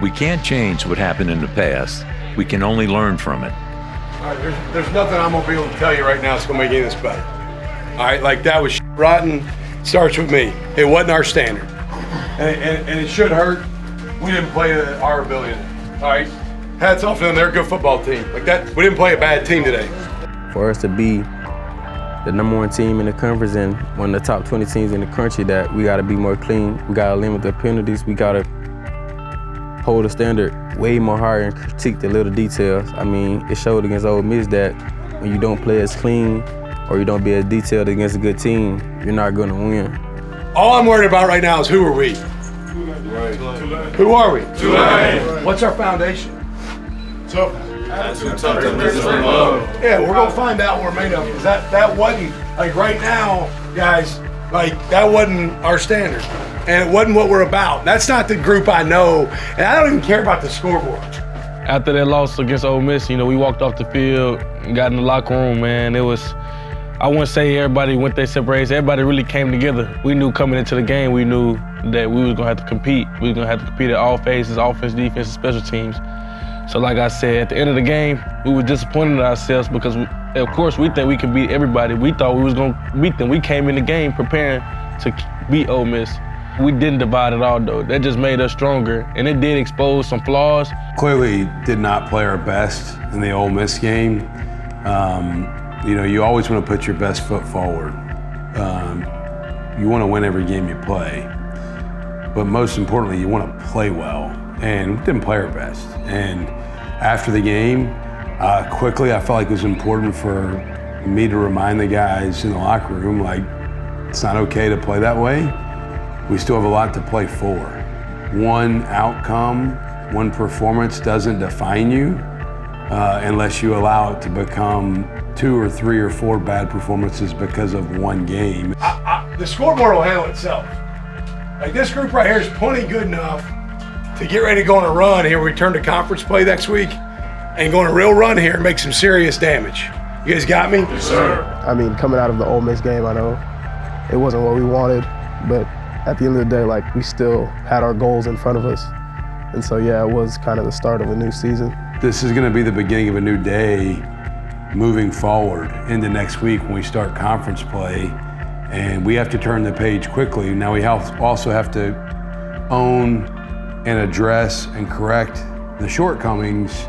We can't change what happened in the past. We can only learn from it. All right, there's nothing I'm gonna be able to tell you right now that's gonna make any of this better. All right, like that was rotten. Starts with me. It wasn't our standard, and it should hurt. We didn't play to our ability. All right, hats off to them. They're a good football team. Like that, we didn't play a bad team today. For us to be the #1 team in the conference and one of the top 20 teams in the country, that we got to be more clean. We got to limit the penalties. We got to hold a standard way more higher and critique the little details. I mean, it showed against Ole Miss that when you don't play as clean or you don't be as detailed against a good team, you're not going to win. All I'm worried about right now is who are we? Who are we? Tulane. What's our foundation? Tough. Yeah, we're gonna find out what we're made of. Cause that wasn't like right now, guys. Like that wasn't our standard, and it wasn't what we're about. That's not the group I know, and I don't even care about the scoreboard. After that loss against Ole Miss, we walked off the field, got in the locker room, man. It was, I wouldn't say everybody went their separate ways. Everybody really came together. We knew coming into the game, we knew that we was gonna have to compete. We was gonna have to compete at all phases, offense, defense, and special teams. So like I said, at the end of the game, we were disappointed in ourselves because, of course, we think we can beat everybody. We thought we was going to beat them. We came in the game preparing to beat Ole Miss. We didn't divide at all, though. That just made us stronger, and it did expose some flaws. Clearly did not play our best in the Ole Miss game. You always want to put your best foot forward. You want to win every game you play, but most importantly, you want to play well. And we didn't play our best. And after the game, quickly, I felt like it was important for me to remind the guys in the locker room, like, it's not okay to play that way. We still have a lot to play for. One outcome, one performance doesn't define you unless you allow it to become 2 or 3 or 4 bad performances because of one game. The scoreboard will handle itself. Like this group right here is plenty good enough to get ready to go on a run here. We return to conference play next week and go on a real run here and make some serious damage. You guys got me? Yes, sir. I mean, coming out of the Ole Miss game, I know it wasn't what we wanted, but at the end of the day, like, we still had our goals in front of us. And so, yeah, it was kind of the start of a new season. This is going to be the beginning of a new day moving forward into next week when we start conference play. And we have to turn the page quickly. Now we also have to own and address and correct the shortcomings,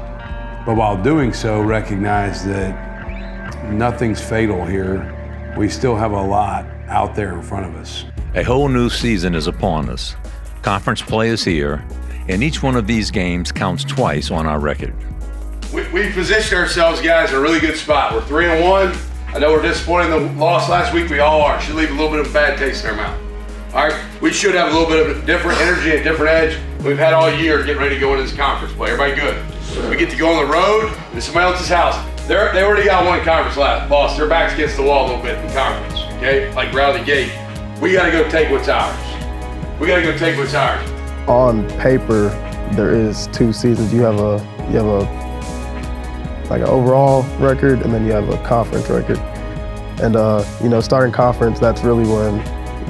but while doing so, recognize that nothing's fatal here. We still have a lot out there in front of us. A whole new season is upon us. Conference play is here, and each one of these games counts twice on our record. We positioned ourselves, guys, in a really good spot. We're 3-1. I know we're disappointed in the loss last week. We all are. Should leave a little bit of a bad taste in our mouth. All right, we should have a little bit of a different energy and different edge we've had all year getting ready to go into this conference play. Everybody good? We get to go on the road to somebody else's house. They already got one conference loss. Their back's against the wall a little bit in conference, okay? Like right out of the gate. We got to go take what's ours. We got to go take what's ours. On paper, there is 2 seasons. You have a like an overall record, and then you have a conference record. And starting conference, that's really when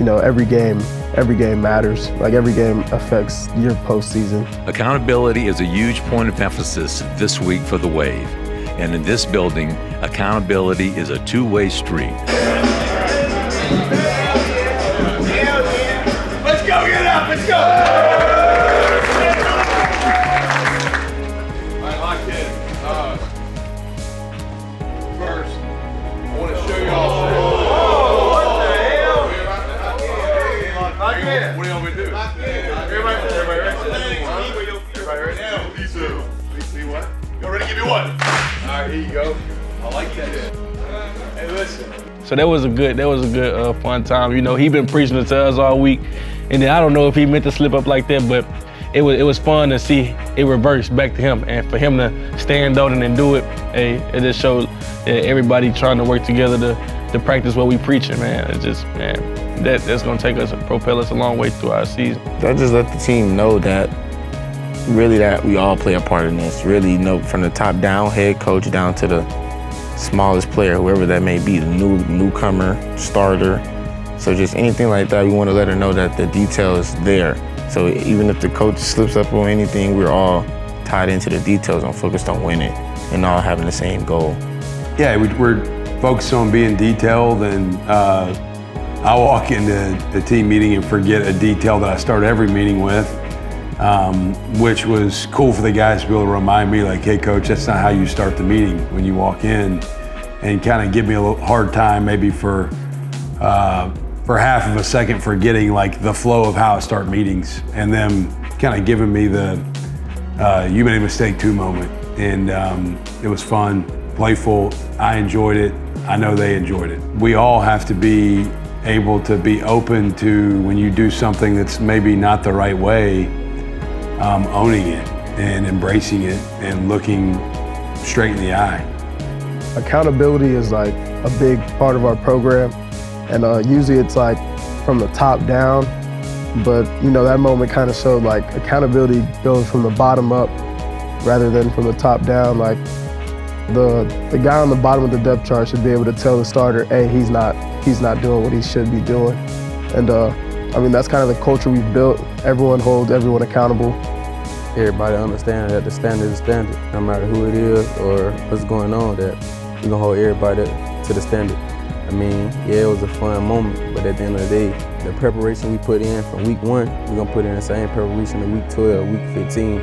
every game matters. Like every game affects your postseason. Accountability is a huge point of emphasis this week for the Wave. And in this building, accountability is a two-way street. Let's go, get it up, let's go! All right, locked in. First, I want to show you all something. What do you want me to do? Everybody ready? See what? You ready to give me one? All right, here you go. I like that. Hey, listen. So that was a good fun time. He been preaching it to us all week, and then I don't know if he meant to slip up like that, but it was fun to see it reverse back to him, and for him to stand out and do it. Hey, it just showed that everybody trying to work together to practice what we preaching, man. It's just, man, that's gonna take us and propel us a long way through our season. That just let the team know that we all play a part in this. Really, from the top down, head coach down to the smallest player, whoever that may be, the newcomer, starter. So just anything like that, we want to let her know that the detail is there So even if the coach slips up on anything, we're all tied into the details and focused on winning and all having the same goal. Yeah, we're focused on being detailed, and I walk into the team meeting and forget a detail that I start every meeting with, which was cool for the guys to be able to remind me, like, hey, coach, that's not how you start the meeting when you walk in, and kind of give me a little hard time maybe for half of a second forgetting like the flow of how I start meetings, and them kind of giving me the you made a mistake too moment. And it was fun, playful. I enjoyed it. I know they enjoyed it. We all have to be able to be open to when you do something that's maybe not the right way, owning it and embracing it and looking straight in the eye. Accountability is like a big part of our program, and usually it's like from the top down, but you know, that moment kind of showed like accountability goes from the bottom up rather than from the top down. Like the guy on the bottom of the depth chart should be able to tell the starter, hey, he's not doing what he should be doing. And I mean, that's kind of the culture we've built. Everyone holds everyone accountable. Everybody understands that the standard is standard, no matter who it is or what's going on, that we're gonna hold everybody to the standard. I mean, yeah, it was a fun moment, but at the end of the day, the preparation we put in from week 1, we're gonna put in the same preparation in week 12, week 15.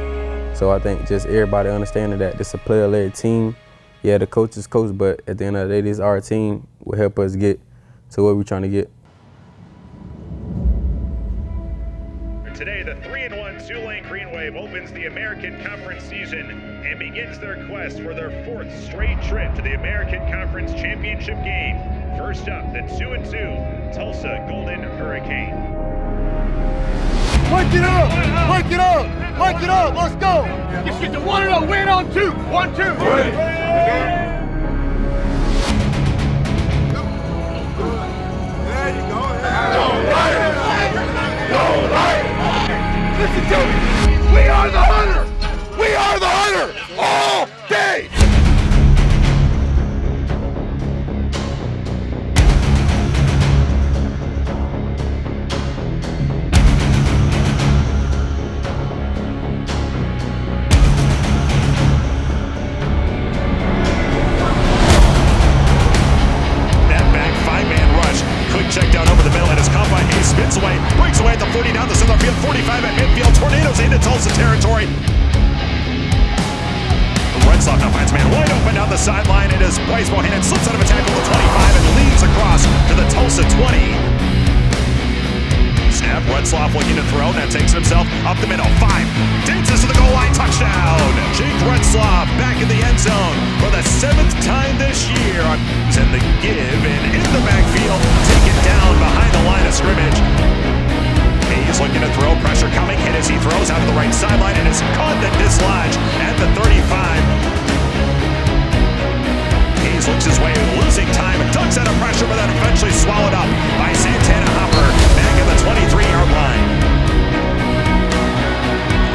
So I think just everybody understanding that this is a player-led team. Yeah, the coach is coach, but at the end of the day, this is our team will help us get to where we're trying to get. Today, the 3-1 Tulane Green Wave opens the American Conference season and begins their quest for their 4th straight trip to the American Conference Championship game. First up, the 2-2 Tulsa Golden Hurricane. Wake it up! Wake it up! Wake it up! Let's go! Let's get the 1-0 win on 2. 1-2. Listen to me! We are the hunter! We are the hunter! All day! Check down over the middle, and it's caught by Hayes, spins away, breaks away at the 40, down the center field, 45 at midfield, tornadoes into Tulsa territory. Retzloff now finds man wide open down the sideline. It is Bryce Bohannon, slips out of a tackle to 25 and leads across to the Tulsa 20. Snap, Retzloff looking to throw, now takes it himself up the middle, 5, dances to the goal line, touchdown! Jake Retzloff back in the end zone for the 7th time this year. And the give, and in the backfield, taken down behind the line of scrimmage. He's looking to throw, pressure coming, hit as he throws out of the right sideline, and is caught and dislodged at the 35. Hayes looks his way, losing time, ducks out of pressure, but then eventually swallowed up by Santana Hopper back at the 23-yard line.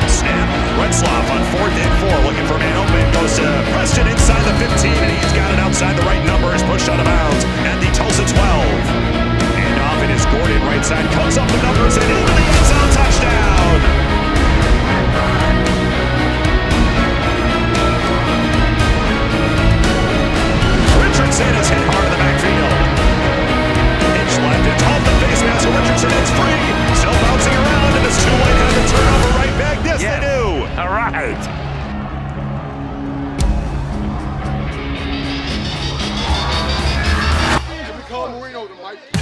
Snap, Retzloff on 4th and 4, looking for man open, goes to Preston inside the 15, and he's got it outside the right numbers, pushed out of bounds at the Tulsa 12. And off it is Gordon, right side, comes off the numbers and into the end zone, touchdown! Richardson is hit hard in the backfield. Hitch left, it's off the face mask, Richardson is free, still bouncing around, and it's Tulane has a turnover right back. Yes, they do. All right.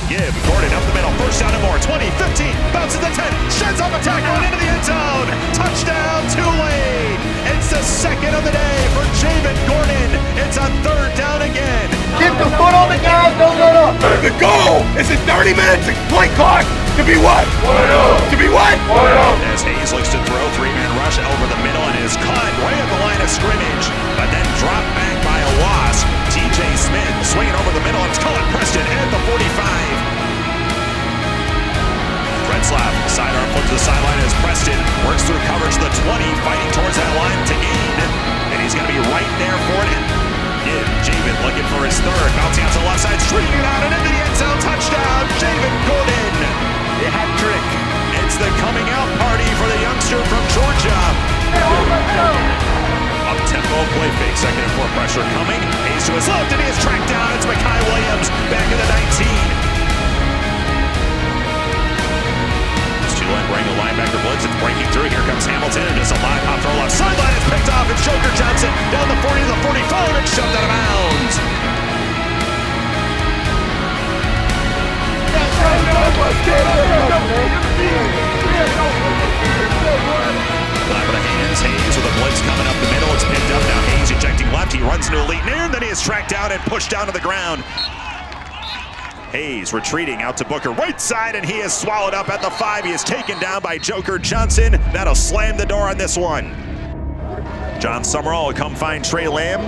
Give, Gordon up the middle, first down and more, 20, 15, bounces the 10, sheds off a tackle and into the end zone. Touchdown, Tulane. It's the 2nd of the day for Javen Gordon. It's a 3rd down again. Keep the foot on the gas, don't let up. The goal is in 30 minutes, play clock, to be what? 1-0. To be what? 1-0. As Hayes looks to throw, 3-man rush over the middle and is caught right at the line of scrimmage, but then dropped back by a loss. TJ Smith swinging over the middle, and it's caught Preston at the 45. Retzloff, sidearm flip to the sideline as Preston works through coverage to the 20, fighting towards that line to gain, and he's going to be right there for it. Javen looking for his 3rd, bouncing out to the left side, stringing it out and into the end zone, touchdown, Javen Gordon. The hat trick. It's the coming out party Second and 4 pressure coming. Hayes to his left, and he is tracked down. It's Mekhi Williams back in the 19. Tulane bring a linebacker blitz. It's breaking through. Here comes Hamilton, and it's a line pop throw left sideline. It's picked off. It's Joker Johnson down the 40 to the 45, and shoved out of bounds. Left of the hands. Hayes with a blitz coming up the middle. It's picked up. Now Hayes ejecting left. He runs into elite near, and then he is tracked down and pushed down to the ground. Hayes retreating out to Booker right side, and he is swallowed up at the 5. He is taken down by Joker Johnson. That'll slam the door on this one. John Sumrall will come find Trey Lamb.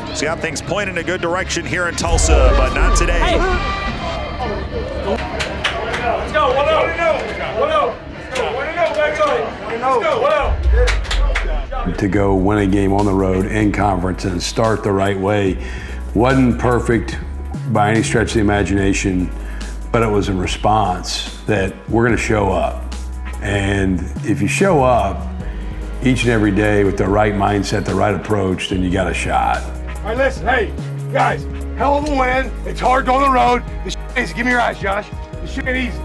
He's got things pointing in a good direction here in Tulsa, but not today. Let's go, 1-0. 1-0. To go win a game on the road in conference and start the right way wasn't perfect by any stretch of the imagination, but it was a response that we're going to show up. And if you show up each and every day with the right mindset, the right approach, then you got a shot. All right, listen, hey, guys, hell of a win. It's hard on the road. This shit ain't easy. Give me your eyes, Josh. This shit ain't easy.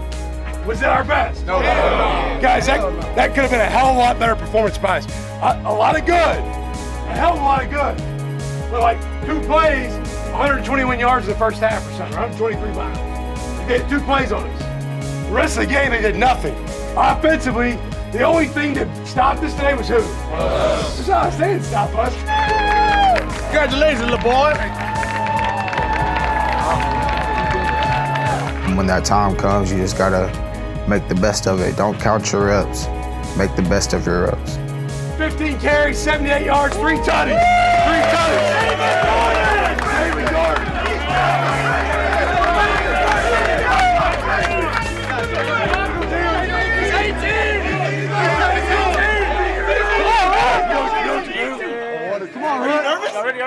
Was that our best? No. Guys, that could have been a hell of a lot better performance by us. A lot of good. A hell of a lot of good. But like 2 plays, 121 yards in the first half or something, 123 miles. They did 2 plays on us. The rest of the game, they did nothing. Offensively, the only thing that stopped us today was who? That's all I'm saying, stop us. Congratulations, little boy. When that time comes, you just gotta make the best of it. Don't count your reps. Make the best of your reps. 15 carries, 78 yards, 3 tutties. 3 tutties. Come on, Run. Nervous? Already?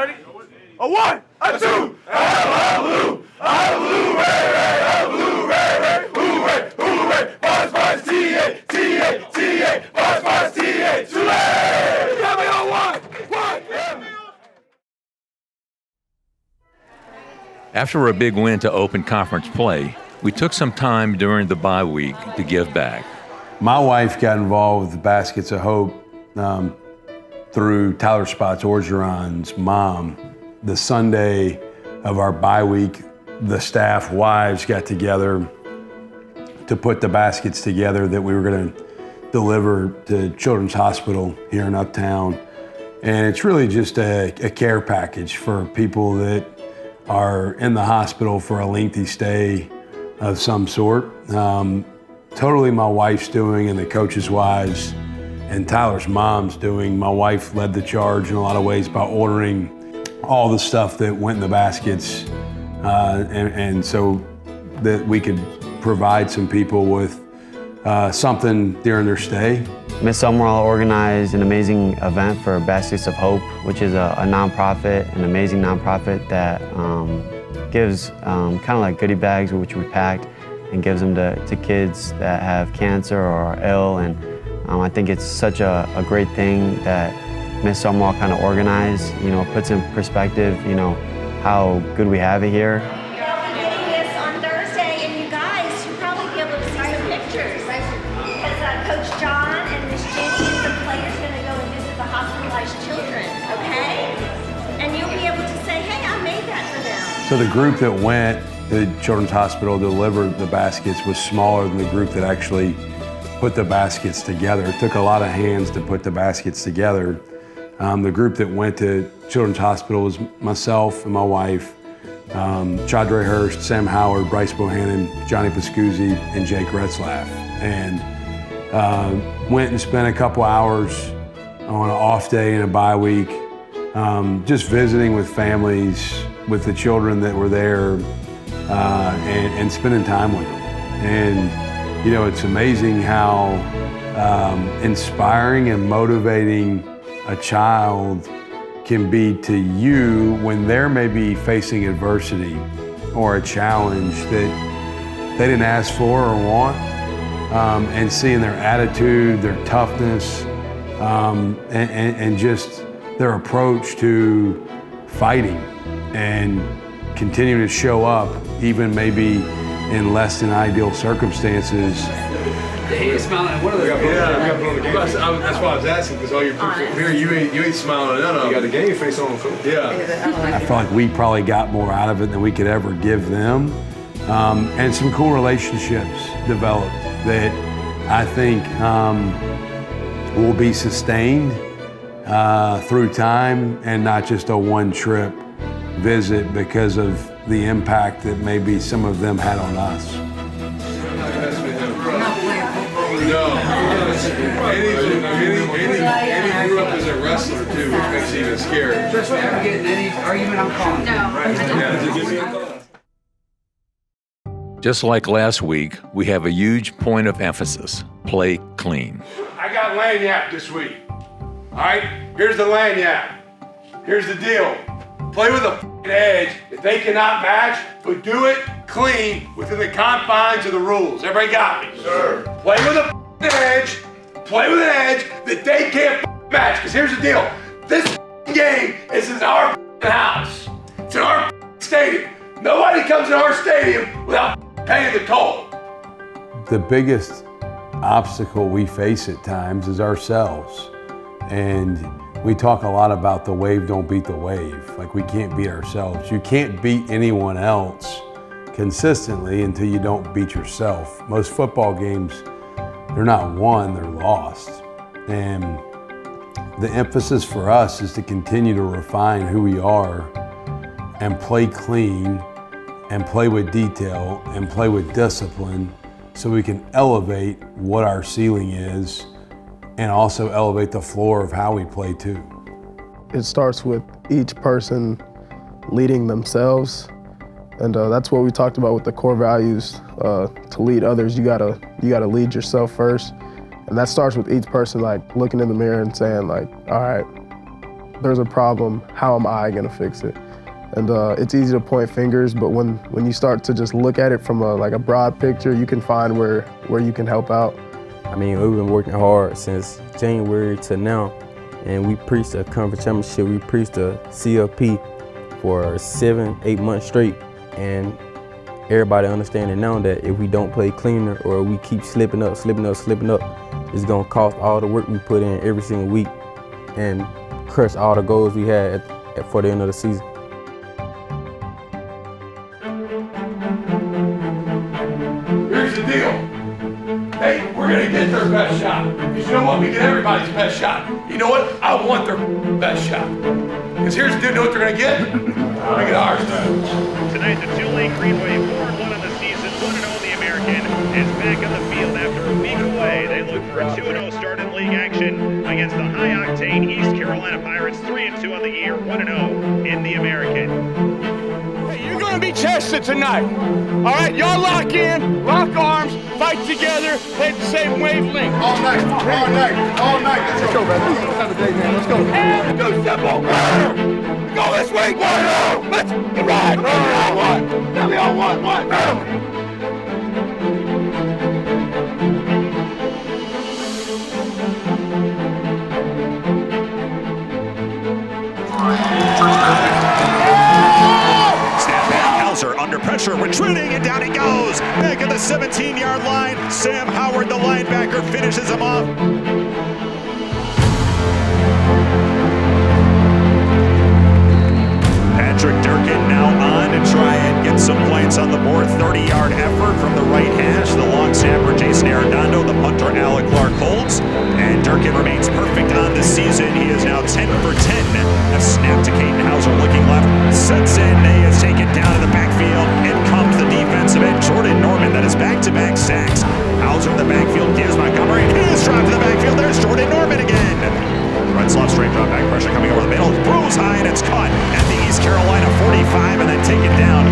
A 1, a 2, hallelujah, hallelujah, hooray, buzz, TA, buzz, TA, Tulane! Got me on 1. After a big win to open conference play, we took some time during the bye week to give back. My wife got involved with the Baskets of Hope through Tyler Spots Orgeron's mom. The Sunday of our bye week, the staff wives got together to put the baskets together that we were going to deliver to Children's Hospital here in Uptown. And it's really just a care package for people that are in the hospital for a lengthy stay of some sort. Totally my wife's doing, and the coaches' wives and Tyler's mom's doing. My wife led the charge in a lot of ways by ordering all the stuff that went in the baskets, and so that we could provide some people with something during their stay. Miss Sumrall organized an amazing event for Baskets of Hope, which is a nonprofit, an amazing nonprofit that gives kind of like goodie bags, which we packed, and gives them to kids that have cancer or are ill. And I think it's such a great thing that Miss Sumrall kind of organized, puts in perspective, how good we have it here. They'll be doing this on Thursday, and you guys should probably be able to see some pictures. Because Coach John and Miss Jenny and some players are going to go and visit the hospitalized children, okay? And you'll be able to say, hey, I made that for them. So the group that went to Children's Hospital to deliver the baskets was smaller than the group that actually put the baskets together. It took a lot of hands to put the baskets together. The group that went to Children's Hospital was myself and my wife, Chadre Hurst, Sam Howard, Bryce Bohannon, Johnny Pascuzzi, and Jake Retzlaff. And went and spent a couple hours on an off day in a bye week, just visiting with families, with the children that were there, and spending time with them. And it's amazing how inspiring and motivating a child can be to you when they're maybe facing adversity or a challenge that they didn't ask for or want, and seeing their attitude, their toughness, and just their approach to fighting and continuing to show up, even maybe in less than ideal circumstances. He's smiling. What are those? That's why I was asking, because all your people here, you ain't smiling at none of them. You got the game face on, cool. Yeah. I feel like we probably got more out of it than we could ever give them. And some cool relationships developed that I think will be sustained through time and not just a one-trip visit because of the impact that maybe some of them had on us. No. Andy grew up as a wrestler too, which makes it even scarier. Trust me, I'm getting any argument I'm calling. No. Just like last week, we have a huge point of emphasis: play clean. I got lanyard this week. All right, here's the lanyard. Here's the deal. Play with a edge that they cannot match, but do it clean within the confines of the rules. Everybody got me? Sure. Play with a edge. Play with an edge that they can't match. Because here's the deal. This game is in our house. It's in our stadium. Nobody comes in our stadium without paying the toll. The biggest obstacle we face at times is ourselves. And we talk a lot about the wave don't beat the wave. Like, we can't beat ourselves. You can't beat anyone else consistently until you don't beat yourself. Most football games, they're not won, they're lost. And the emphasis for us is to continue to refine who we are and play clean and play with detail and play with discipline so we can elevate what our ceiling is and also elevate the floor of how we play too. It starts with each person leading themselves, and that's what we talked about with the core values. To lead others, you gotta lead yourself first, and that starts with each person like looking in the mirror and saying like, all right, there's a problem. How am I gonna fix it? And it's easy to point fingers, but when you start to just look at it from a broad picture, you can find where you can help out. I mean, we've been working hard since January to now, and we preached a conference championship. We preached a CLP for 7-8 months straight, and everybody understanding now that if we don't play cleaner or we keep slipping up, it's gonna cost all the work we put in every single week and crush all the goals we had for the end of the season. Here's the deal. Hey, we're gonna get their best shot. Because you know what? We get everybody's best shot. You know what? I want their best shot. Because here's the deal. You know what they're gonna get? We get ours. Tonight, the Tulane Green Wave, 4-1 on the season, 1-0 in the American, is back on the field after a week away. They look for a 2-0 start in league action against the high-octane East Carolina Pirates, 3-2 on the year, 1-0 in the American. You're gonna be tested tonight. All right, y'all lock in, lock arms, fight together, play the same wavelength. All night. Let's go, man. Let's have a day, man. Let's go. And do simple. Go this way. 1-0. Let's ride. Tell me all one. Under pressure, retreating, and down he goes. Back at the 17-yard line. Sam Howard, the linebacker, finishes him off. Patrick Durkin now on to try and get some points on the board. 30-yard effort from the right hash. The long snapper, Jason Arredondo. The punter, Alec Clark holds. And Durkin remains perfect on the season. He is now 10 for 10. A snap to Caden Hauser looking left. Sets in. He is taken down in the backfield. In comes the defensive end, Jordan Norman. That is back-to-back sacks. Hauser in the backfield gives Montgomery. He is dropped to the backfield. There's Jordan Norman again. Retzloff straight drop back pressure coming over the middle. Throws high and it's caught at the East Carolina 45 and then taken down.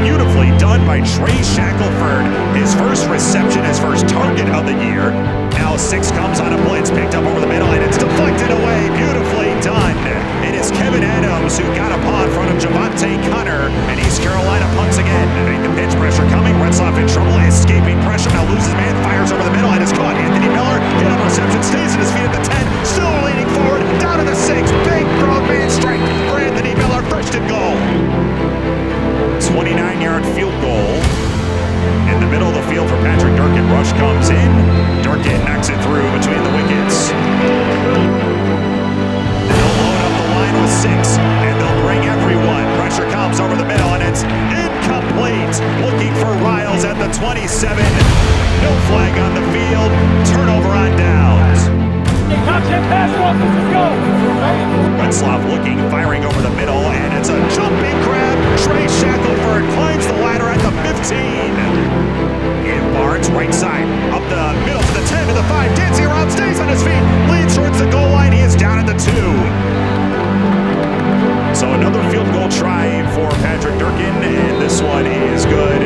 Beautifully done by Trey Shackelford. His first reception, his first target of the year. Now 6 comes on a blitz, picked up over the middle, and it's deflected away. Beautifully done. It is Kevin Adams who got a paw in front of Javante Connor, and East Carolina punts again. The pitch pressure coming. Retzloff in trouble, escaping pressure. Now loses man, fires over the middle, and is caught. Anthony Miller, hit on reception, stays at his feet at the 10, still leaning forward, down to the 6. Big throw middle of the field for Patrick Durkin. Rush comes in. Durkin knocks it through between the wickets. They'll load up the line with 6, and they'll bring everyone. Pressure comes over the middle, and it's incomplete. Looking for Riles at the 27. No flag on the field. Turnover on downs. Retzlaff looking, firing over the middle, and it's a jumping grab. Trey Shackelford climbs the ladder at the 15. In Barnes, right side, up the middle to the 10 to the 5, dancing around, stays on his feet, leads towards the goal line. He is down at the 2. So another field goal try for Patrick Durkin, and this one is good.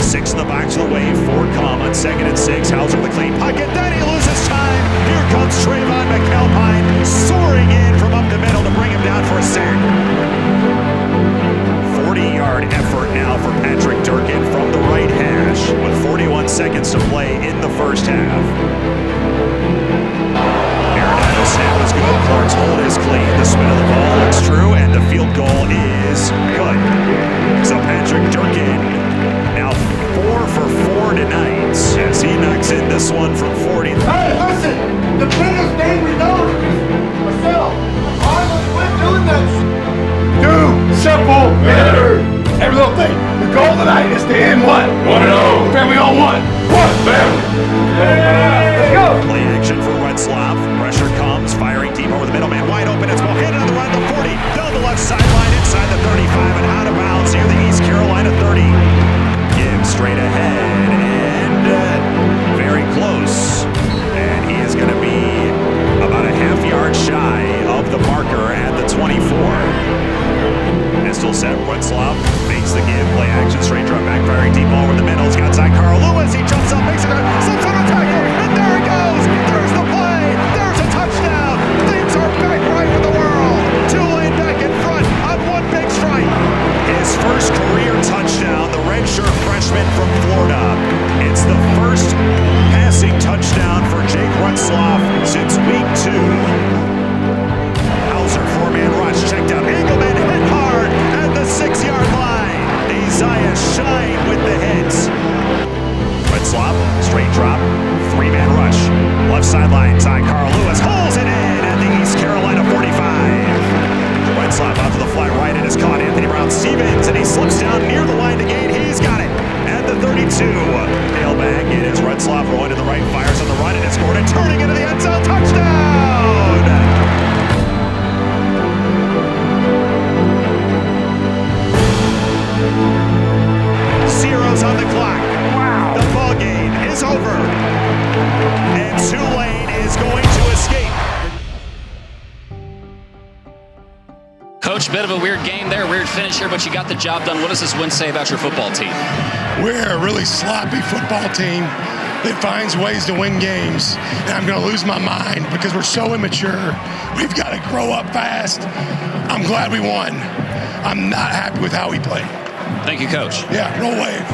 6 in the box of the wave, 4 come on 2nd and 6. Hauser with a clean pocket, then he loses time. Here comes Trayvon McAlpine soaring in from up the middle to bring him down for a sack. 40-yard effort now for Patrick Durkin from the right hash with 41 seconds to play in the first half. Arenado snap is good. Clark's hold is clean. The spin of the ball looks true, and the field goal is good. So Patrick Durkin now 4 for 4 tonight as he knocks in this one from 40. Hey, listen! The biggest thing we know is myself. I was quit doing that. Do simple matter. Every little thing. The goal tonight is to end what? 1-0. Family on one. One family. Yeah. Let's go. Play action for Retzlaff. Pressure comes, firing deep over the middle. Man wide open. It's ball handed on the run to 40. Down the left sideline, inside the 35 and out of bounds near the East Carolina 30. Gibbs straight ahead and very close. And he is going to be about a half yard shy of the marker at the 24. Pistol set, Retzlaff makes the give, play action, straight drop back, firing deep over the middle. He's got outside Carl Lewis, he jumps up, makes it, slips on a tackle, and there it goes! There's the play! There's a touchdown! Things are back right with the world! Tulane back in front on one big strike. His first career touchdown, the redshirt freshman from Florida. It's the first passing touchdown for Jake Retzlaff since week 2. Hauser, 4-man rush, checked out. Engelman hit hard at the 6-yard line. Isaiah Shine with the hits. Retzlaff, straight drop, 3-man rush. Left sideline, side Carl Lewis holds it in at the East Carolina 45. Retzlaff out to the flat right, it is caught Anthony Brown-Stevens, and he slips down near the line to gain. He's got it at the 32. Tailback, it is Retzlaff rolling to the right, fires on the run, and it's scored, and turning into the end zone. Touchdown! Zeros on the clock. Wow. The ball game is over. And Tulane is going to escape. Coach, bit of a weird game there, weird finish here, but you got the job done. What does this win say about your football team? We're a really sloppy football team that finds ways to win games. And I'm going to lose my mind because we're so immature. We've got to grow up fast. I'm glad we won. I'm not happy with how we played. Thank you, Coach. Yeah, roll wave.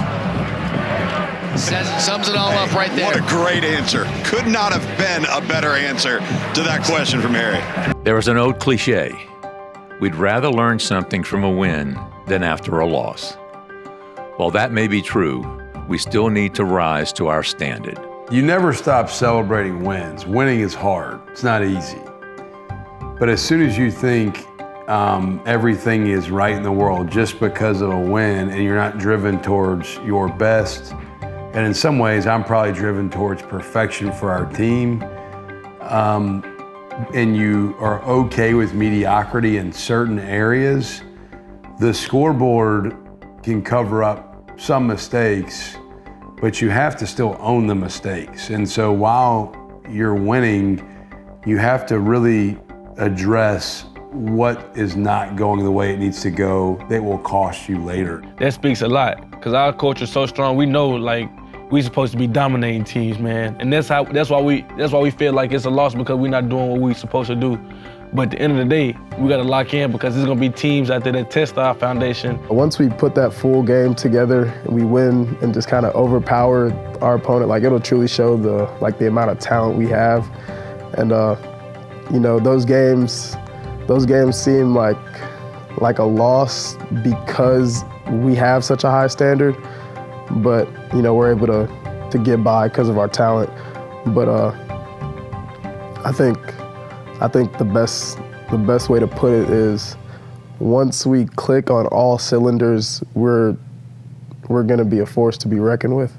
Sums it all up right there. What a great answer. Could not have been a better answer to that question from Harry. There was an old cliche. We'd rather learn something from a win than after a loss. While that may be true, we still need to rise to our standard. You never stop celebrating wins. Winning is hard. It's not easy. But as soon as you think everything is right in the world just because of a win and you're not driven towards your best, and in some ways I'm probably driven towards perfection for our team, and you are okay with mediocrity in certain areas, the scoreboard can cover up some mistakes, but you have to still own the mistakes. And so while you're winning, you have to really address what is not going the way it needs to go that will cost you later. That speaks a lot, because our culture is so strong. We know, like, we supposed to be dominating teams, man. And that's why we feel like it's a loss, because we're not doing what we're supposed to do. But at the end of the day, we got to lock in, because there's going to be teams out there that test our foundation. Once we put that full game together and we win and just kind of overpower our opponent, like, it'll truly show the amount of talent we have. And you know, those games seem like a loss because we have such a high standard. but you know, we're able to get by because of our talent. But I think the best way to put it is, once we click on all cylinders, we're gonna be a force to be reckoned with.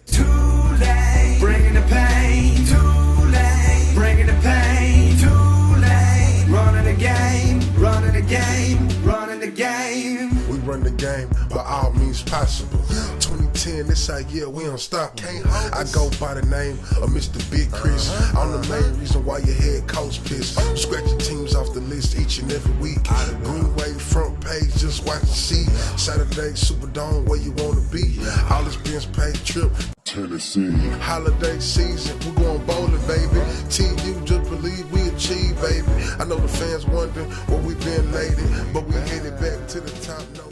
Tulane, bringing the pain. Tulane, bringing the pain. Tulane, running the game, running the game, running the game. We run the game by all means possible. 2010, this our year, we unstoppable. I go by the name of Mr. Big Chris. I'm the main reason why your head coach pissed. Scratching teams off the list each and every week. Green Wave front page, just watch and see. Saturday, Superdome, where you wanna be. All expense paid trip. Tennessee. Holiday season, we going bowling, baby. TU, just believe we achieve, baby. I know the fans wondering where we been lately, but we headed back to the top. No.